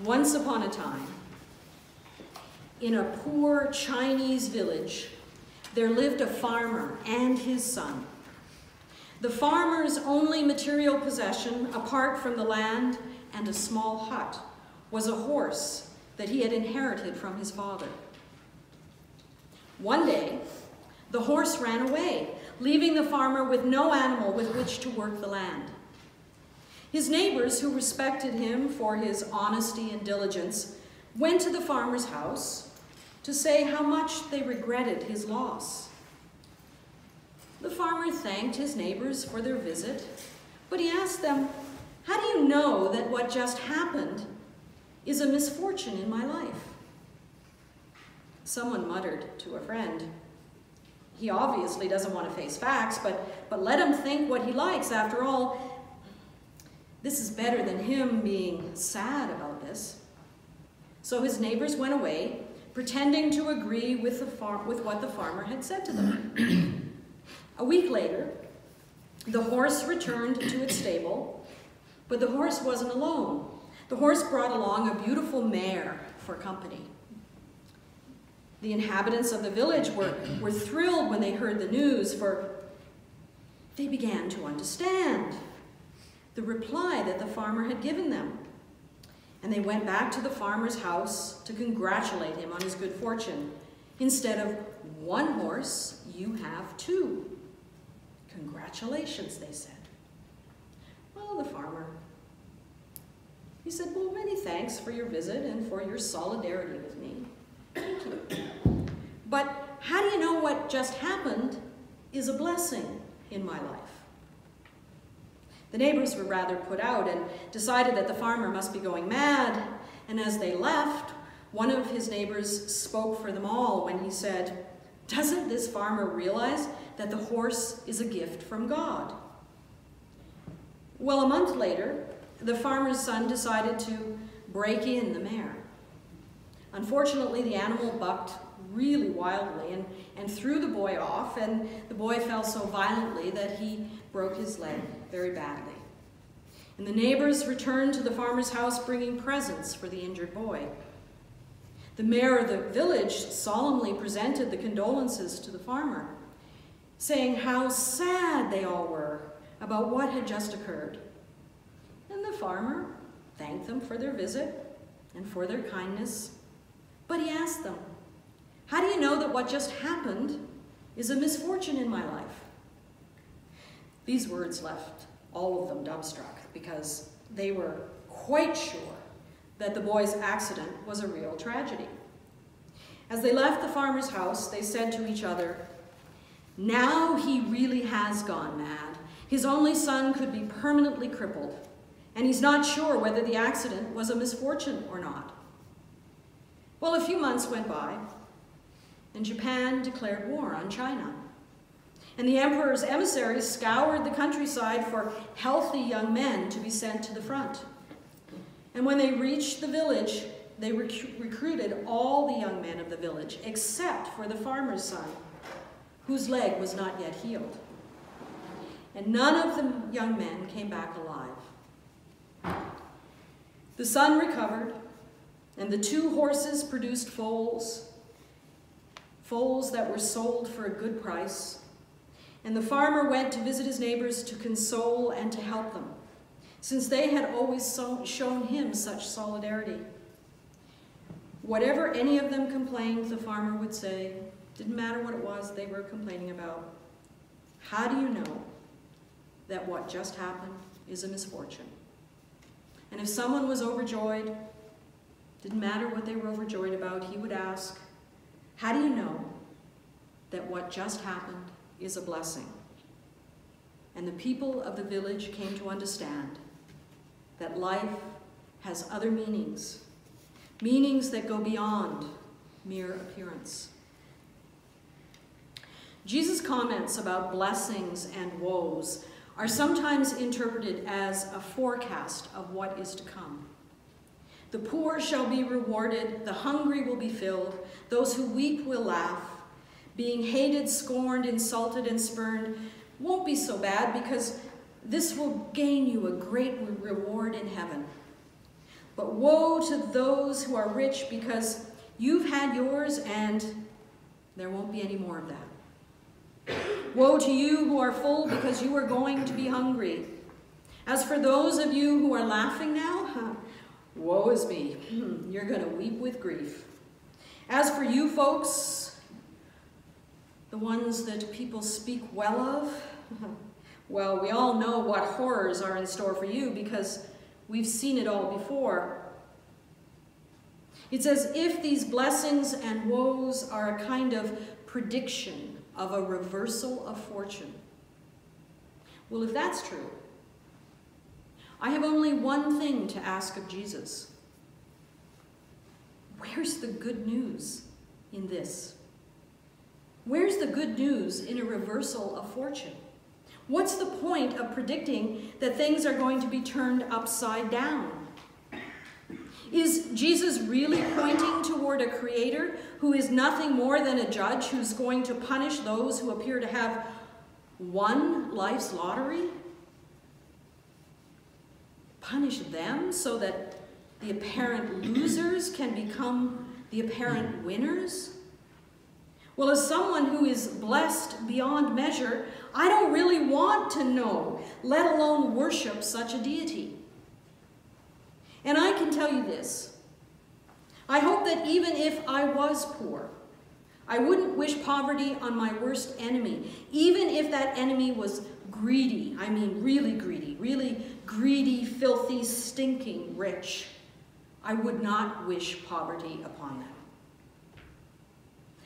Once upon a time, in a poor Chinese village, there lived a farmer and his son. The farmer's only material possession, apart from the land and a small hut, was a horse that he had inherited from his father. One day, the horse ran away, leaving the farmer with no animal with which to work the land. His neighbors, who respected him for his honesty and diligence, went to the farmer's house to say how much they regretted his loss. The farmer thanked his neighbors for their visit, but he asked them, "How do you know that what just happened is a misfortune in my life?" Someone muttered to a friend, "He obviously doesn't want to face facts, but let him think what he likes. After all, this is better than him being sad about this." So his neighbors went away, pretending to agree with what the farmer had said to them. A week later, the horse returned to its stable, but the horse wasn't alone. The horse brought along a beautiful mare for company. The inhabitants of the village were thrilled when they heard the news, for they began to understand the reply that the farmer had given them. And they went back to the farmer's house to congratulate him on his good fortune. "Instead of one horse, you have two. Congratulations," they said. Well, the farmer, he said, "Well, many thanks for your visit and for your solidarity with me. Thank you. But how do you know what just happened is a blessing in my life?" The neighbors were rather put out and decided that the farmer must be going mad. And as they left, one of his neighbors spoke for them all when he said, "Doesn't this farmer realize that the horse is a gift from God?" Well, a month later, the farmer's son decided to break in the mare. Unfortunately, the animal bucked really wildly and threw the boy off, and the boy fell so violently that he broke his leg very badly. And the neighbors returned to the farmer's house bringing presents for the injured boy. The mayor of the village solemnly presented the condolences to the farmer, saying how sad they all were about what had just occurred. And the farmer thanked them for their visit and for their kindness, but he asked them, "How do you know that what just happened is a misfortune in my life?" These words left all of them dumbstruck, because they were quite sure that the boy's accident was a real tragedy. As they left the farmer's house, they said to each other, "Now he really has gone mad. His only son could be permanently crippled, and he's not sure whether the accident was a misfortune or not." Well, a few months went by, and Japan declared war on China. And the emperor's emissaries scoured the countryside for healthy young men to be sent to the front. And when they reached the village, they recruited all the young men of the village, except for the farmer's son, whose leg was not yet healed. And none of the young men came back alive. The son recovered, and the two horses produced foals that were sold for a good price. And the farmer went to visit his neighbors to console and to help them, since they had always shown him such solidarity. Whatever any of them complained, the farmer would say, didn't matter what it was they were complaining about. "How do you know that what just happened is a misfortune?" And if someone was overjoyed, didn't matter what they were overjoyed about, he would ask, "How do you know that what just happened is a blessing?" And the people of the village came to understand that life has other meanings, meanings that go beyond mere appearance. Jesus' comments about blessings and woes are sometimes interpreted as a forecast of what is to come. The poor shall be rewarded, the hungry will be filled, those who weep will laugh. Being hated, scorned, insulted, and spurned won't be so bad, because this will gain you a great reward in heaven. But woe to those who are rich, because you've had yours and there won't be any more of that. Woe to you who are full, because you are going to be hungry. As for those of you who are laughing now, woe is me. You're going to weep with grief. As for you folks, the ones that people speak well of, well, we all know what horrors are in store for you because we've seen it all before. It's as if these blessings and woes are a kind of prediction of a reversal of fortune. Well, if that's true, I have only one thing to ask of Jesus. Where's the good news in this? Where's the good news in a reversal of fortune? What's the point of predicting that things are going to be turned upside down? Is Jesus really pointing toward a creator who is nothing more than a judge who's going to punish those who appear to have won life's lottery? Punish them so that the apparent losers can become the apparent winners? Well, as someone who is blessed beyond measure, I don't really want to know, let alone worship such a deity. And I can tell you this. I hope that even if I was poor, I wouldn't wish poverty on my worst enemy, even if that enemy was greedy. I mean really greedy, filthy, stinking rich. I would not wish poverty upon them.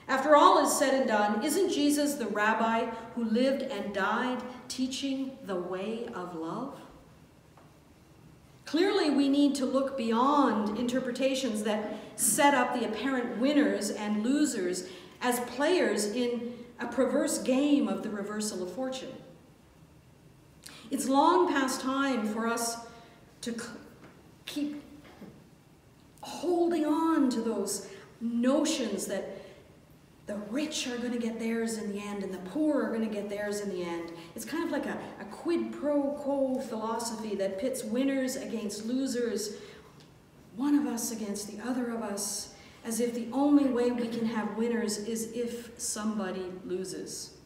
After all is said and done, isn't Jesus the rabbi who lived and died teaching the way of love? Clearly, we need to look beyond interpretations that set up the apparent winners and losers as players in a perverse game of the reversal of fortune. It's long past time for us to keep holding on to those notions that the rich are going to get theirs in the end and the poor are going to get theirs in the end. It's kind of like a quid pro quo philosophy that pits winners against losers, one of us against the other of us, as if the only way we can have winners is if somebody loses.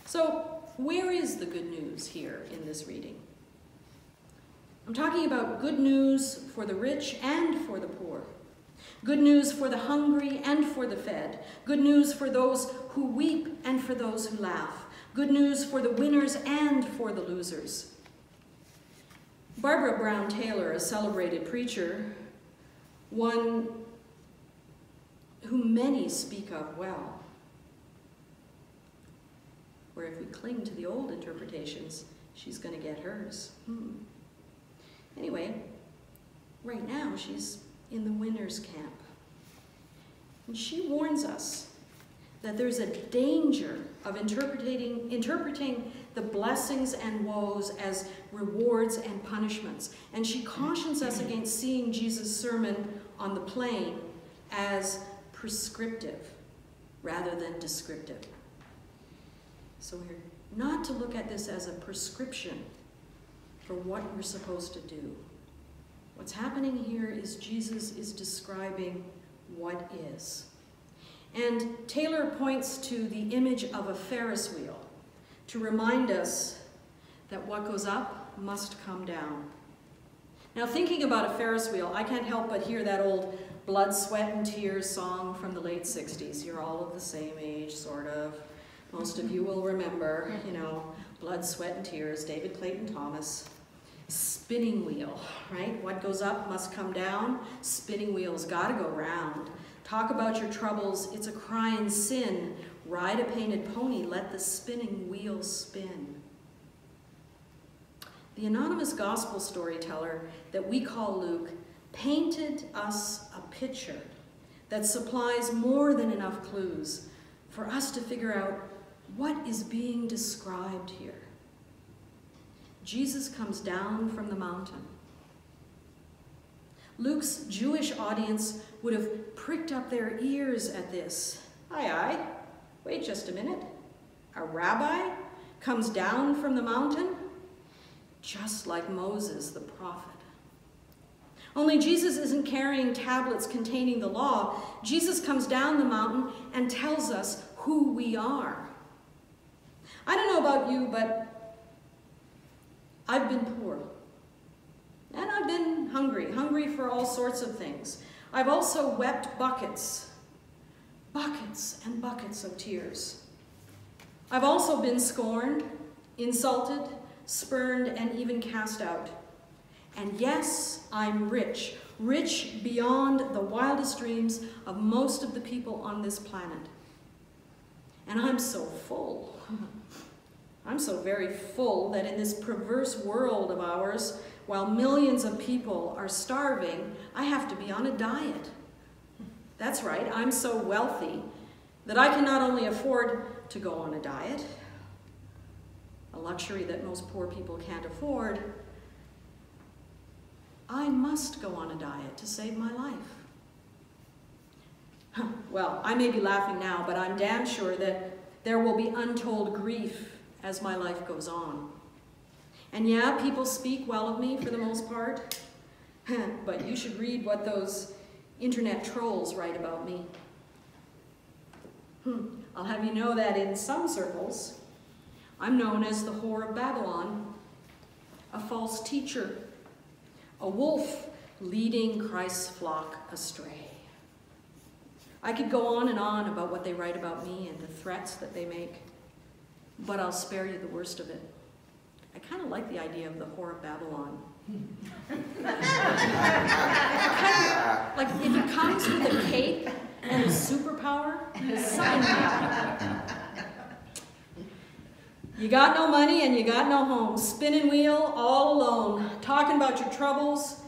So, where is the good news here in this reading? I'm talking about good news for the rich and for the poor. Good news for the hungry and for the fed. Good news for those who weep and for those who laugh. Good news for the winners and for the losers. Barbara Brown Taylor, a celebrated preacher, one whom many speak of well, where if we cling to the old interpretations, she's going to get hers. Anyway, right now she's in the winner's camp. And she warns us that there's a danger of interpreting the blessings and woes as rewards and punishments. And she cautions us against seeing Jesus' sermon on the plain as prescriptive rather than descriptive. So we're not to look at this as a prescription for what we're supposed to do. What's happening here is Jesus is describing what is. And Taylor points to the image of a Ferris wheel to remind us that what goes up must come down. Now, thinking about a Ferris wheel, I can't help but hear that old Blood, Sweat, and Tears song from the late 60s. You're all of the same age, sort of. Most of you will remember, you know, Blood, Sweat, and Tears, David Clayton Thomas. Spinning wheel, right? What goes up must come down. Spinning wheel's gotta go round. Talk about your troubles, it's a crying sin. Ride a painted pony, let the spinning wheel spin. The anonymous gospel storyteller that we call Luke painted us a picture that supplies more than enough clues for us to figure out what is being described here. Jesus comes down from the mountain. Luke's Jewish audience would have pricked up their ears at this. Aye, wait just a minute. A rabbi comes down from the mountain? Just like Moses the prophet. Only Jesus isn't carrying tablets containing the law. Jesus comes down the mountain and tells us who we are. I don't know about you, but I've been poor. And I've been hungry for all sorts of things. I've also wept buckets and buckets of tears. I've also been scorned, insulted, spurned, and even cast out. And yes, I'm rich beyond the wildest dreams of most of the people on this planet. And I'm so full. I'm so very full that in this perverse world of ours, while millions of people are starving, I have to be on a diet. That's right, I'm so wealthy that I can not only afford to go on a diet, a luxury that most poor people can't afford, I must go on a diet to save my life. Well, I may be laughing now, but I'm damn sure that there will be untold grief as my life goes on. And yeah, people speak well of me for the most part, but you should read what those internet trolls write about me. I'll have you know that in some circles, I'm known as the whore of Babylon, a false teacher, a wolf leading Christ's flock astray. I could go on and on about what they write about me and the threats that they make, but I'll spare you the worst of it. I kind of like the idea of the whore of Babylon. Like if it comes with a cape and a superpower, sign me up. You got no money and you got no home. Spinnin wheel all alone, talking about your troubles,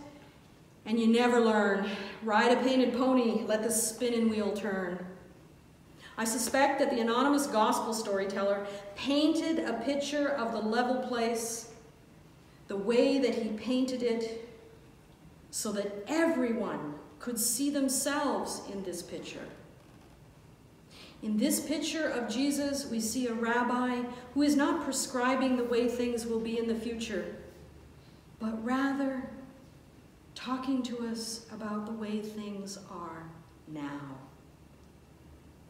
and you never learn. Ride a painted pony, let the spinning wheel turn. I suspect that the anonymous gospel storyteller painted a picture of the level place the way that he painted it so that everyone could see themselves in this picture. In this picture of Jesus, we see a rabbi who is not prescribing the way things will be in the future, but rather talking to us about the way things are now.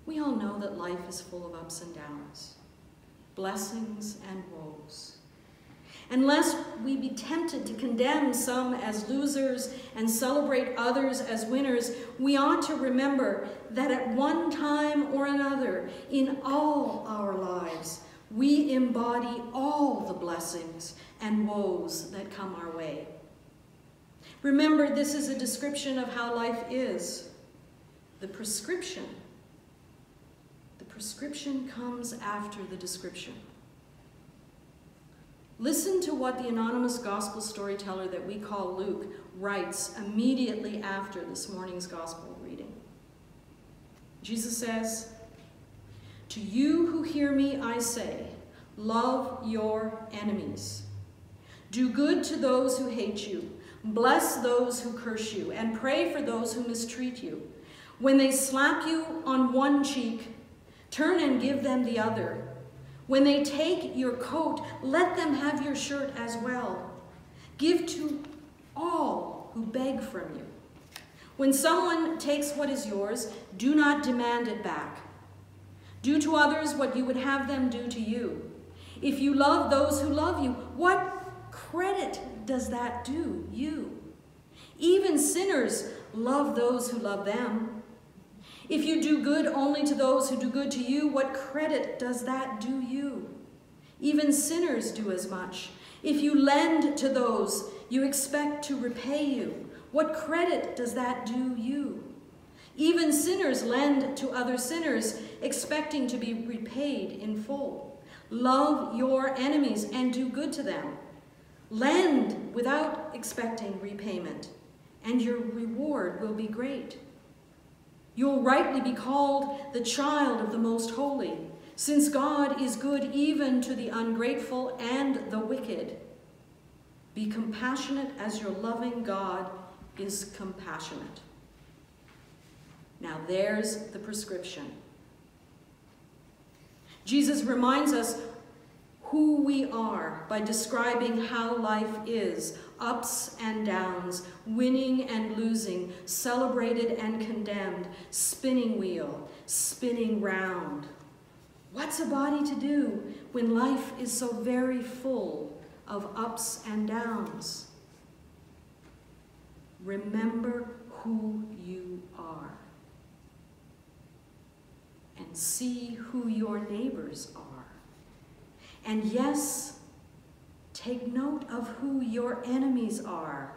We all know that life is full of ups and downs, blessings and woes. And lest we be tempted to condemn some as losers and celebrate others as winners, we ought to remember that at one time or another in all our lives, we embody all the blessings and woes that come our way. Remember, this is a description of how life is. The prescription comes after the description. Listen to what the anonymous gospel storyteller that we call Luke writes immediately after this morning's gospel reading. Jesus says, "To you who hear me, I say, love your enemies. Do good to those who hate you. Bless those who curse you, and pray for those who mistreat you. When they slap you on one cheek, turn and give them the other. When they take your coat, let them have your shirt as well. Give to all who beg from you. When someone takes what is yours, do not demand it back. Do to others what you would have them do to you. If you love those who love you, what credit does that do you? Even sinners love those who love them. If you do good only to those who do good to you, what credit does that do you? Even sinners do as much. If you lend to those you expect to repay you, what credit does that do you? Even sinners lend to other sinners, expecting to be repaid in full. Love your enemies and do good to them. Lend without expecting repayment, and your reward will be great. You'll rightly be called the child of the Most Holy, since God is good even to the ungrateful and the wicked. Be compassionate as your loving God is compassionate." Now there's the prescription. Jesus reminds us who we are by describing how life is, ups and downs, winning and losing, celebrated and condemned, spinning wheel, spinning round. What's a body to do when life is so very full of ups and downs? Remember who you are and see who your neighbors are. And yes, take note of who your enemies are.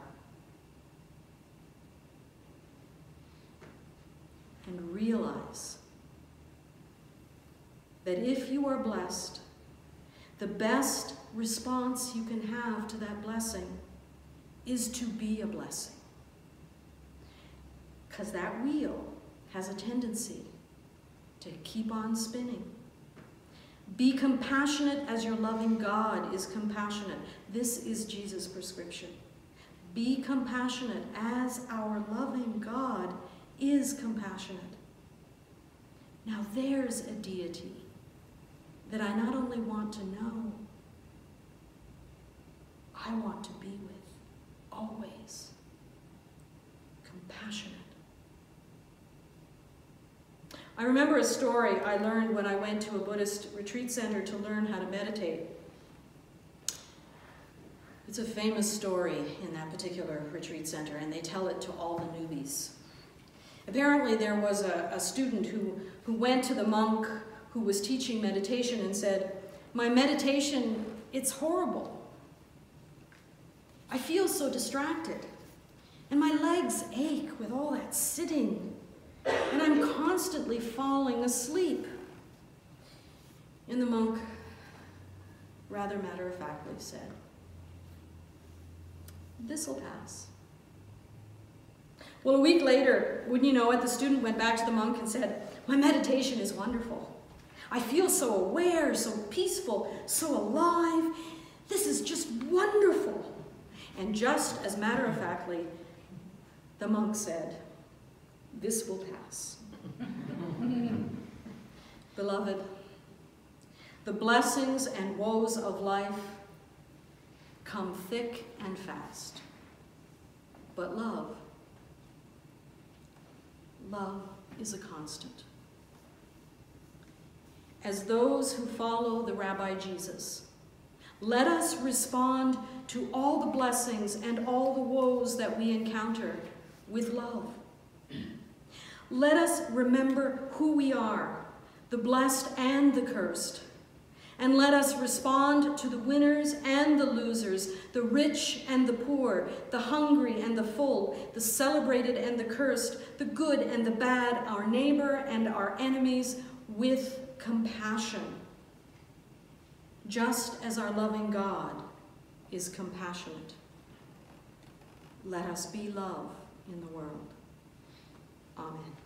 And realize that if you are blessed, the best response you can have to that blessing is to be a blessing. Because that wheel has a tendency to keep on spinning. Be compassionate as your loving God is compassionate. This is Jesus' prescription. Be compassionate as our loving God is compassionate. Now there's a deity that I not only want to know, I want to be with, always. Compassionate. I remember a story I learned when I went to a Buddhist retreat center to learn how to meditate. It's a famous story in that particular retreat center, and they tell it to all the newbies. Apparently there was a student who went to the monk who was teaching meditation and said, "My meditation, it's horrible. I feel so distracted, and my legs ache with all that sitting. And I'm constantly falling asleep." And the monk, rather matter-of-factly, said, "This'll pass." Well, a week later, wouldn't you know it, the student went back to the monk and said, "My meditation is wonderful. I feel so aware, so peaceful, so alive. This is just wonderful." And just as matter-of-factly, the monk said, "This will pass." Beloved, the blessings and woes of life come thick and fast. But love is a constant. As those who follow the Rabbi Jesus, let us respond to all the blessings and all the woes that we encounter with love. Let us remember who we are, the blessed and the cursed. And let us respond to the winners and the losers, the rich and the poor, the hungry and the full, the celebrated and the cursed, the good and the bad, our neighbor and our enemies, with compassion, just as our loving God is compassionate. Let us be love in the world. Amen.